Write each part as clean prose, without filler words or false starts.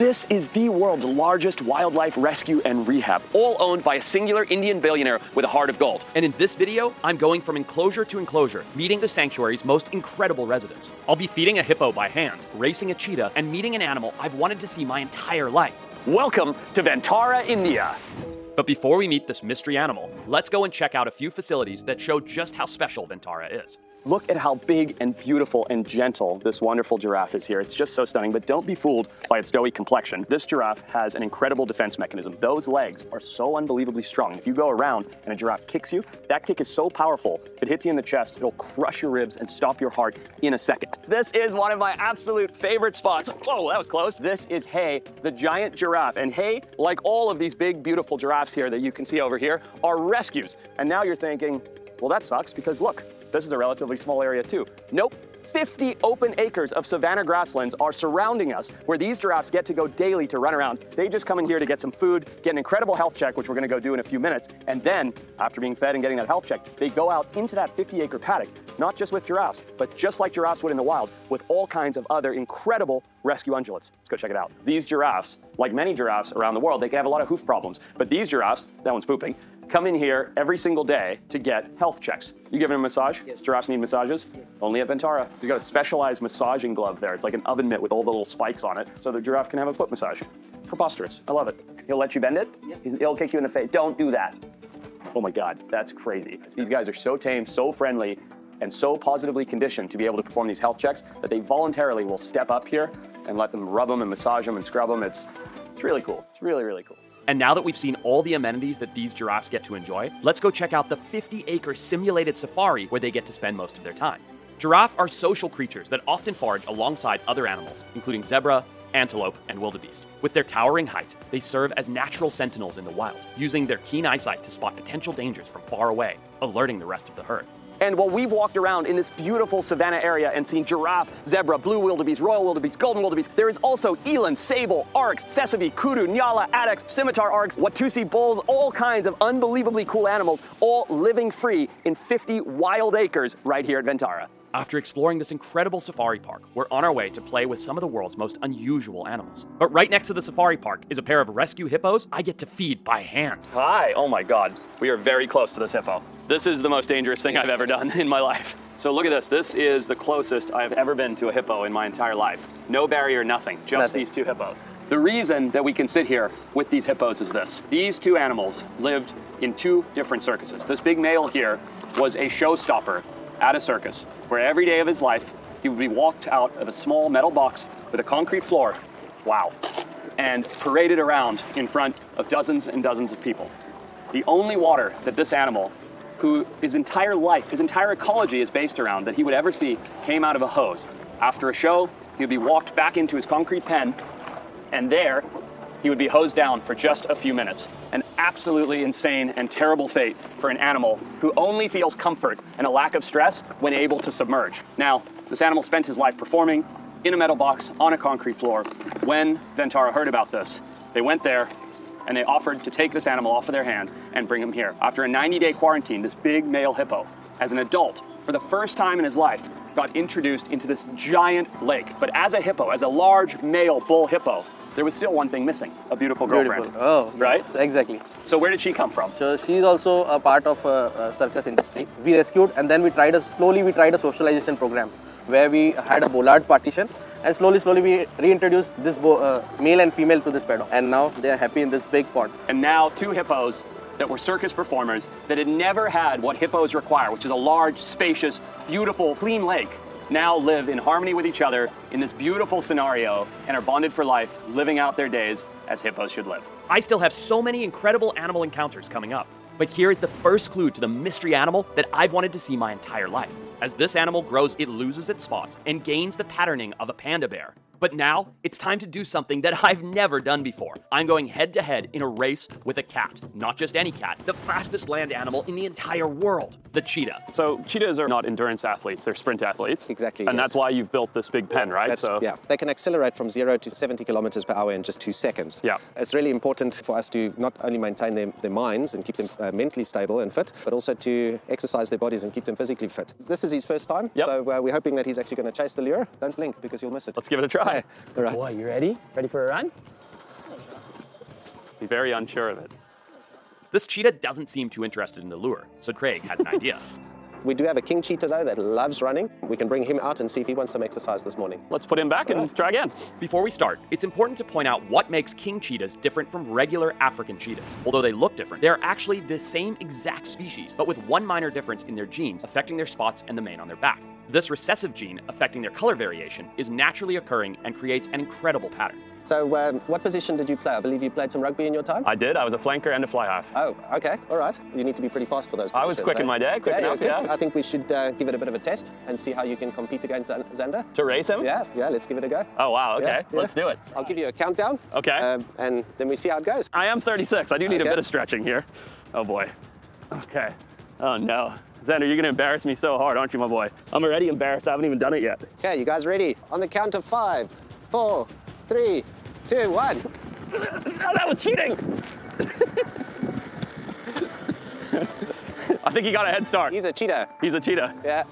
This is the world's largest wildlife rescue and rehab, all owned by a singular Indian billionaire with a heart of gold. And in this video, I'm going from enclosure to enclosure, meeting the sanctuary's most incredible residents. I'll be feeding a hippo by hand, racing a cheetah, and meeting an animal I've wanted to see my entire life. Welcome to Ventara, India. But before we meet this mystery animal, let's go and check out a few facilities that show just how special Ventara is. Look at how big and beautiful and gentle this wonderful giraffe is here. It's just so stunning, but don't be fooled by its doughy complexion. This giraffe has an incredible defense mechanism. Those legs are so unbelievably strong. If you go around and a giraffe kicks you, that kick is so powerful, if it hits you in the chest, it'll crush your ribs and stop your heart in a second. This is one of my absolute favorite spots. Whoa, that was close. This is Hay, the giant giraffe. And Hay, like all of these big, beautiful giraffes here that you can see over here, are rescues. And now you're thinking, well, that sucks because look, this is a relatively small area too. Nope, 50 open acres of savanna grasslands are surrounding us where these giraffes get to go daily to run around. They just come in here to get some food, get an incredible health check, which we're gonna go do in a few minutes. And then, after being fed and getting that health check, they go out into that 50-acre paddock, not just with giraffes, but just like giraffes would in the wild, with all kinds of other incredible rescue ungulates. Let's go check it out. These giraffes, like many giraffes around the world, they can have a lot of hoof problems. But these giraffes, that one's pooping, come in here every single day to get health checks. You giving them a massage? Yes. Giraffes need massages? Yes. Only at Ventara. You got a specialized massaging glove there. It's like an oven mitt with all the little spikes on it, so the giraffe can have a foot massage. Preposterous. I love it. He'll let you bend it? Yes. He'll kick you in the face. Don't do that. Oh my God, that's crazy. These guys are so tame, so friendly, and so positively conditioned to be able to perform these health checks that they voluntarily will step up here and let them rub them and massage them and scrub them. It's really cool. It's really, really cool. And now that we've seen all the amenities that these giraffes get to enjoy, let's go check out the 50-acre simulated safari where they get to spend most of their time. Giraffes are social creatures that often forage alongside other animals, including zebra, antelope, and wildebeest. With their towering height, they serve as natural sentinels in the wild, using their keen eyesight to spot potential dangers from far away, alerting the rest of the herd. And while we've walked around in this beautiful savanna area and seen giraffe, zebra, blue wildebeest, royal wildebeest, golden wildebeest, there is also eland, sable, oryx, tsessebe, kudu, nyala, addax, scimitar oryx, Watusi bulls, all kinds of unbelievably cool animals, all living free in 50 wild acres right here at Ventara. After exploring this incredible safari park, we're on our way to play with some of the world's most unusual animals. But right next to the safari park is a pair of rescue hippos I get to feed by hand. Hi, oh my God. We are very close to this hippo. This is the most dangerous thing I've ever done in my life. So look at this. This is the closest I've ever been to a hippo in my entire life. No barrier, nothing, just these two hippos. The reason that we can sit here with these hippos is this. These two animals lived in two different circuses. This big male here was a showstopper at a circus, where every day of his life, he would be walked out of a small metal box with a concrete floor, wow, and paraded around in front of dozens and dozens of people. The only water that this animal, who his entire life, his entire ecology is based around, that he would ever see, came out of a hose. After a show, he would be walked back into his concrete pen, and there, he would be hosed down for just a few minutes. An absolutely insane and terrible fate for an animal who only feels comfort and a lack of stress when able to submerge. Now, this animal spent his life performing in a metal box on a concrete floor. When Ventara heard about this, they went there and they offered to take this animal off of their hands and bring him here. After a 90-day quarantine, this big male hippo, as an adult, for the first time in his life, got introduced into this giant lake. But as a hippo, as a large male bull hippo, there was still one thing missing, a beautiful girlfriend. Oh, right? Yes, exactly. So where did she come from? So she's also a part of a circus industry. We rescued and then we tried a socialization program where we had a bollard partition and slowly we reintroduced this male and female to this paddock. And now they are happy in this big pond. And now two hippos that were circus performers that had never had what hippos require, which is a large, spacious, beautiful, clean lake, now live in harmony with each other in this beautiful scenario and are bonded for life, living out their days as hippos should live. I still have so many incredible animal encounters coming up, but here is the first clue to the mystery animal that I've wanted to see my entire life. As this animal grows, it loses its spots and gains the patterning of a panda bear. But now, it's time to do something that I've never done before. I'm going head-to-head in a race with a cat. Not just any cat, the fastest land animal in the entire world, the cheetah. So cheetahs are not endurance athletes, they're sprint athletes. Exactly, And yes. that's why you've built this big pen, right? Yeah, they can accelerate from 0 to 70 kilometers per hour in just 2 seconds. Yeah. It's really important for us to not only maintain their minds and keep them mentally stable and fit, but also to exercise their bodies and keep them physically fit. This is is his first time, Yep. so we're hoping that he's actually going to chase the lure. Don't blink because you'll miss it. Let's give it a try. Okay. All right. Boy, you ready? Ready for a run? Be very unsure of it. This cheetah doesn't seem too interested in the lure, so Craig has an idea. We do have a king cheetah though that loves running. We can bring him out and see if he wants some exercise this morning. Let's put him back and try again. Before we start, it's important to point out what makes king cheetahs different from regular African cheetahs. Although they look different, they're actually the same exact species, but with one minor difference in their genes affecting their spots and the mane on their back. This recessive gene affecting their color variation is naturally occurring and creates an incredible pattern. So what position did you play? I believe you played some rugby in your time? I did. I was a flanker and a fly half. Oh, okay. All right. You need to be pretty fast for those positions. I was quick in my day, quick you're enough, good. yeah. I think we should give it a bit of a test and see how you can compete against Xander. To race him? Yeah, let's give it a go. Oh, wow, okay. Yeah. Let's do it. I'll give you a countdown. Okay. And then we see how it goes. I am 36. I do need a Okay. bit of stretching here. Oh, boy. Okay. Oh, no. Xander, you're going to embarrass me so hard, aren't you, my boy? I'm already embarrassed. I haven't even done it yet. Okay, you guys ready? On the count of 5, 4, 3, 2, 1. Oh, that was cheating. I think he got a head start. He's a cheetah. He's a cheetah. Yeah.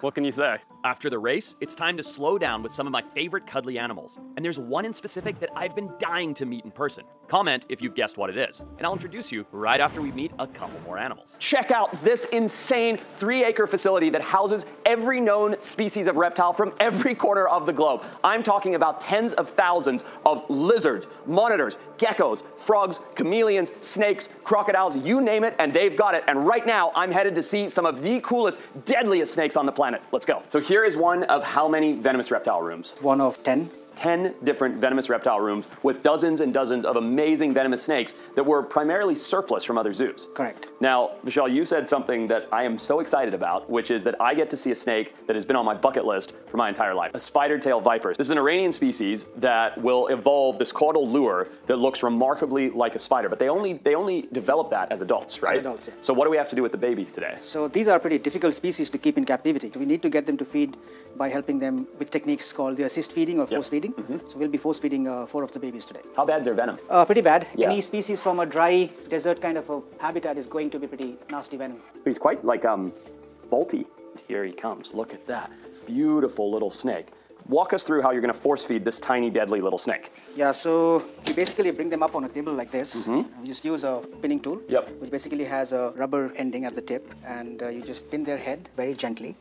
What can you say? After the race, it's time to slow down with some of my favorite cuddly animals. And there's one in specific that I've been dying to meet in person. Comment if you've guessed what it is, and I'll introduce you right after we meet a couple more animals. Check out this insane 3-acre facility that houses every known species of reptile from every corner of the globe. I'm talking about tens of thousands of lizards, monitors, geckos, frogs, chameleons, snakes, crocodiles, you name it, and they've got it. And right now, I'm headed to see some of the coolest, deadliest snakes on the planet. Let's go. So here is one of how many venomous reptile rooms? One of 10. 10 different venomous reptile rooms with dozens and dozens of amazing venomous snakes that were primarily surplus from other zoos. Correct. Now, Vishal, you said something that I am so excited about, which is that I get to see a snake that has been on my bucket list for my entire life, a spider-tailed viper. This is an Iranian species that will evolve this caudal lure that looks remarkably like a spider, but they only develop that as adults, right? As adults, yeah. So what do we have to do with the babies today? So these are pretty difficult species to keep in captivity. We need to get them to feed by helping them with techniques called the assist feeding or force feeding. So we'll be force feeding 4 of the babies today. How bad's their venom? Pretty bad. Yeah. Any species from a dry desert kind of a habitat is going to be pretty nasty venom. He's quite like bolty. Here he comes. Look at that. Beautiful little snake. Walk us through how you're going to force feed this tiny, deadly little snake. Yeah, so you basically bring them up on a table like this. You just use a pinning tool, which basically has a rubber ending at the tip, and you just pin their head very gently,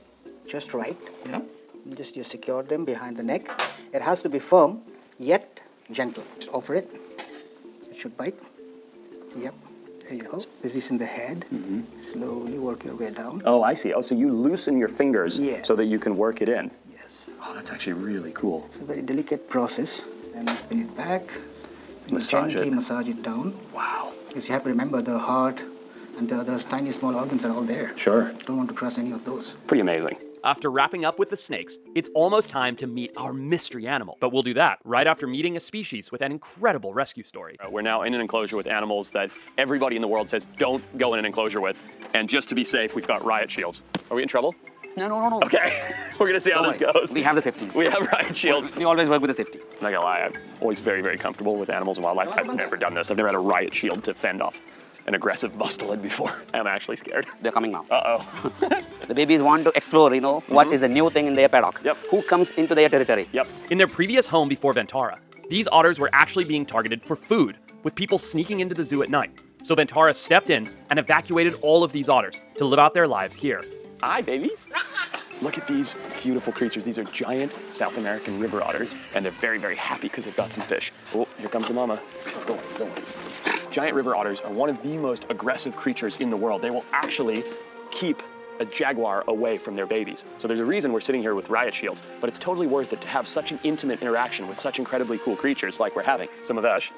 just right. You secure them behind the neck. It has to be firm, yet gentle. Just offer it. It should bite. Yep. There you go. Position the head. Slowly work your way down. Oh, I see. Oh, so you loosen your fingers Yes. so that you can work it in. Yes. Oh, that's actually really cool. It's a very delicate process. And pin it back. And Massage gently it. massage it down. Wow. Because you have to remember the heart and the other tiny small organs are all there. Sure. Don't want to cross any of those. Pretty amazing. After wrapping up with the snakes, it's almost time to meet our mystery animal. But we'll do that right after meeting a species with an incredible rescue story. We're now in an enclosure with animals that everybody in the world says don't go in an enclosure with. And just to be safe, we've got riot shields. Are we in trouble? No. Okay, we're gonna see how this goes. We have the safeties. We have riot shields. We always work with the safety. I'm not gonna lie, I'm always very, very comfortable with animals and wildlife. I've never done this. I've never had a riot shield to fend off an aggressive mustelid before. I'm actually scared. They're coming now. Uh-oh. The babies want to explore, what is the new thing in their paddock. Yep. Who comes into their territory. Yep. In their previous home before Ventara, these otters were actually being targeted for food, with people sneaking into the zoo at night. So Ventara stepped in and evacuated all of these otters to live out their lives here. Hi, babies. Look at these beautiful creatures. These are giant South American river otters, and they're very, very happy because they've got some fish. Oh, here comes the mama. Go on. Giant river otters are one of the most aggressive creatures in the world. They will actually keep a jaguar away from their babies. So there's a reason we're sitting here with riot shields, but it's totally worth it to have such an intimate interaction with such incredibly cool creatures like we're having. So Mavesh,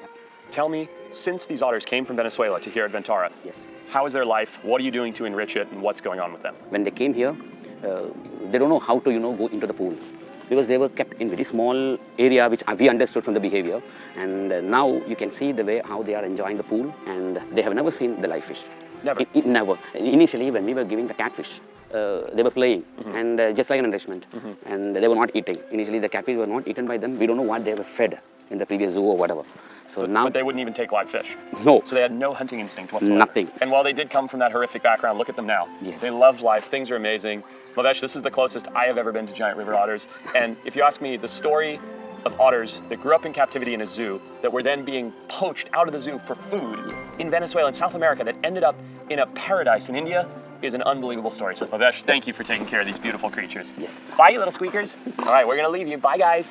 tell me, since these otters came from Venezuela to here at Ventara, Yes. how is their life? What are you doing to enrich it, and what's going on with them? When they came here, they don't know how to, go into the pool. Because they were kept in very small area, which we understood from the behavior. And now you can see the way how they are enjoying the pool, and they have never seen the live fish. Never? Never. Initially, when we were giving the catfish, they were playing, and just like an nourishment, and they were not eating. Initially, the catfish were not eaten by them. We don't know what they were fed in the previous zoo or whatever. So now, But they wouldn't even take live fish. No. So they had no hunting instinct whatsoever. Nothing. And while they did come from that horrific background, look at them now. Yes. They love life. Things are amazing. Bhavesh, this is the closest I have ever been to giant river otters. And if you ask me, the story of otters that grew up in captivity in a zoo, that were then being poached out of the zoo for food in Venezuela and South America, that ended up in a paradise in India, is an unbelievable story. So Bhavesh, thank you for taking care of these beautiful creatures. Yes. Bye, you little squeakers. All right, we're gonna leave you. Bye, guys.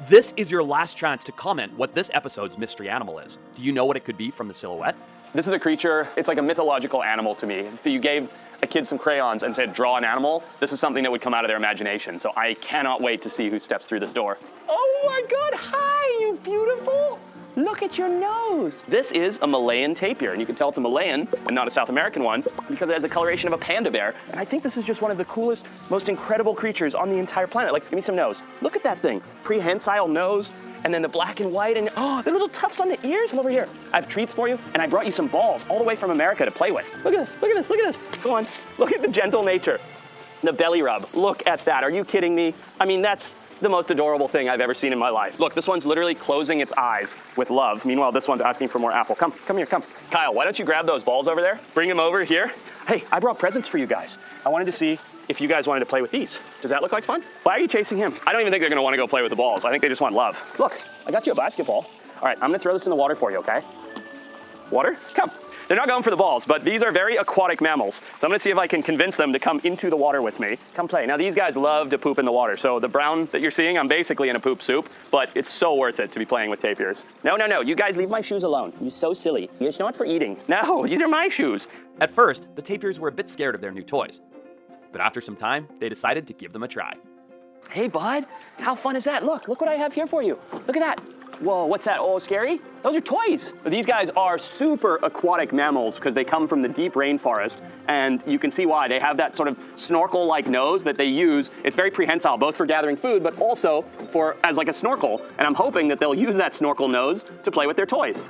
This is your last chance to comment what this episode's mystery animal is. Do you know what it could be from the silhouette? This is a creature, it's like a mythological animal to me. If you gave a kid some crayons and said, draw an animal, this is something that would come out of their imagination. So I cannot wait to see who steps through this door. Oh my God, hi, you beautiful. Look at your nose. This is a Malayan tapir, and you can tell it's a Malayan and not a South American one because it has the coloration of a panda bear. And I think this is just one of the coolest, most incredible creatures on the entire planet. Like, give me some nose. Look at that thing. Prehensile nose, and then the black and white, and oh, the little tufts on the ears. Come over here. I have treats for you, and I brought you some balls all the way from America to play with. Look at this, look at this, look at this. Go on, look at the gentle nature. The belly rub, look at that. Are you kidding me? I mean, that's the most adorable thing I've ever seen in my life. Look, this one's literally closing its eyes with love. Meanwhile, this one's asking for more apple. Come here, come. Kyle, why don't you grab those balls over there? Bring them over here. Hey, I brought presents for you guys. I wanted to see if you guys wanted to play with these. Does that look like fun? Why are you chasing him? I don't even think they're gonna wanna go play with the balls. I think they just want love. Look, I got you a basketball. All right, I'm gonna throw this in the water for you, okay? Water, come. They're not going for the balls, but these are very aquatic mammals. So I'm gonna see if I can convince them to come into the water with me. Come play. Now these guys love to poop in the water. So the brown that you're seeing, I'm basically in a poop soup, but it's so worth it to be playing with tapirs. No, you guys leave my shoes alone. You're so silly. It's not for eating. No, these are my shoes. At first, the tapirs were a bit scared of their new toys. But after some time, they decided to give them a try. Hey bud, how fun is that? Look what I have here for you. Look at that. Whoa, what's that? Oh, scary? Those are toys. These guys are super aquatic mammals because they come from the deep rainforest, and you can see why. They have that sort of snorkel-like nose that they use. It's very prehensile, both for gathering food, but also as like a snorkel. And I'm hoping that they'll use that snorkel nose to play with their toys.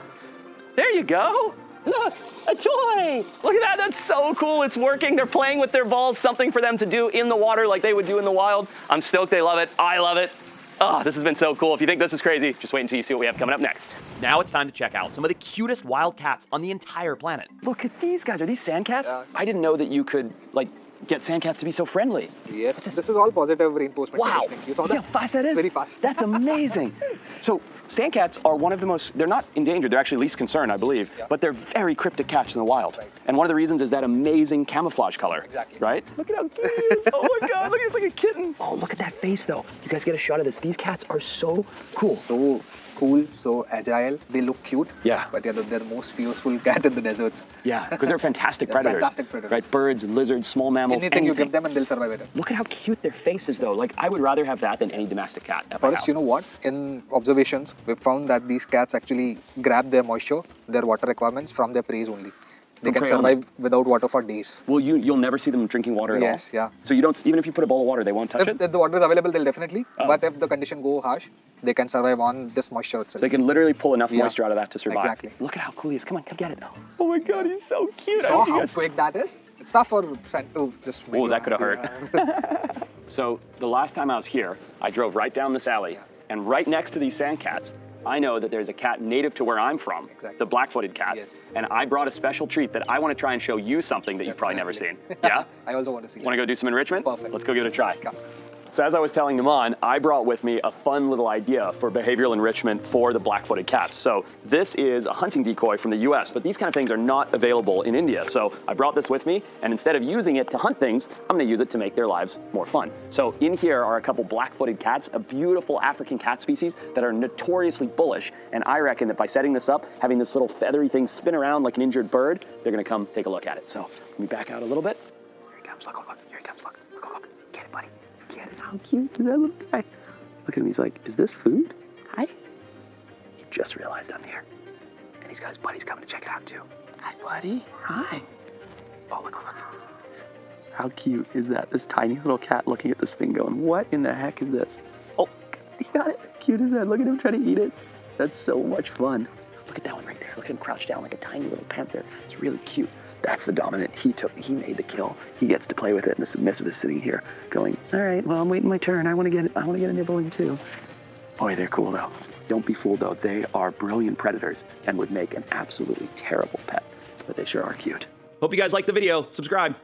There you go. Look, a toy. Look at that, that's so cool. It's working, they're playing with their balls, something for them to do in the water like they would do in the wild. I'm stoked they love it, I love it. Oh, this has been so cool. If you think this is crazy, just wait until you see what we have coming up next. Now it's time to check out some of the cutest wild cats on the entire planet. Look at these guys, are these sand cats? Yeah. I didn't know that you could get sand cats to be so friendly. Yes, this is all positive reinforcement conditioning. You saw that? See how fast that is? It's very fast. That's amazing. So sand cats are one of the most, they're not endangered, they're actually least concern, I believe, but they're very cryptic cats in the wild. Right. And one of the reasons is that amazing camouflage color. Exactly. Right? Look at how cute it is. Oh my God, look, it's like a kitten. Oh, look at that face though. You guys get a shot of this. These cats are so cool. So cool, so agile. They look cute. Yeah. But yeah, they're the most fearful cat in the deserts. Yeah, because they're fantastic predators. Fantastic predators. Right, birds, lizards, small mammals, anything you give them and they'll survive it. Look at how cute their face is though. Like, I would rather have that than any domestic cat at my house. You know what? In observations, we've found that these cats actually grab their moisture, their water requirements from their prey only. They can survive without water for days. Well, you'll never see them drinking water at all? Yes, yeah. So you don't, even if you put a bowl of water, they won't touch it? If the water is available, they'll definitely. Oh. But if the condition go harsh, they can survive on this moisture itself. They can literally pull enough moisture out of that to survive. Exactly. Look at how cool he is. Come on, come get it. Oh my God, he's so cute. So how quick that is? It's tough for just. Oh, that could have hurt. So the last time I was here, I drove right down this alley, and right next to these sand cats, I know that there's a cat native to where I'm from, the black-footed cat, and I brought a special treat that I want to try and show you something that you've probably never seen. Yeah? I also want to see it. Want to go do some enrichment? Perfect. Let's go give it a try. Come. So as I was telling Naman, I brought with me a fun little idea for behavioral enrichment for the black-footed cats. So this is a hunting decoy from the US, but these kind of things are not available in India. So I brought this with me, and instead of using it to hunt things, I'm gonna use it to make their lives more fun. So in here are a couple black-footed cats, a beautiful African cat species that are notoriously bullish. And I reckon that by setting this up, having this little feathery thing spin around like an injured bird, they're gonna come take a look at it. So let me back out a little bit. Here he comes, look, here he comes, look. Get it, buddy. Get it, how cute is that little guy? Look at him, he's like, is this food? Hi. He just realized I'm here. And he's got his buddies coming to check it out too. Hi, buddy. Hi. Oh, look. How cute is that? This tiny little cat looking at this thing going, what in the heck is this? Oh, he got it. Cute as that. Look at him trying to eat it. That's so much fun. Look at that one right there. Look at him crouched down like a tiny little panther. It's really cute. That's the dominant. He made the kill. He gets to play with it, and the submissive is sitting here going, all right, well, I'm waiting my turn. I want to get a nibble in too. Boy, they're cool though. Don't be fooled though. They are brilliant predators and would make an absolutely terrible pet, but they sure are cute. Hope you guys liked the video. Subscribe.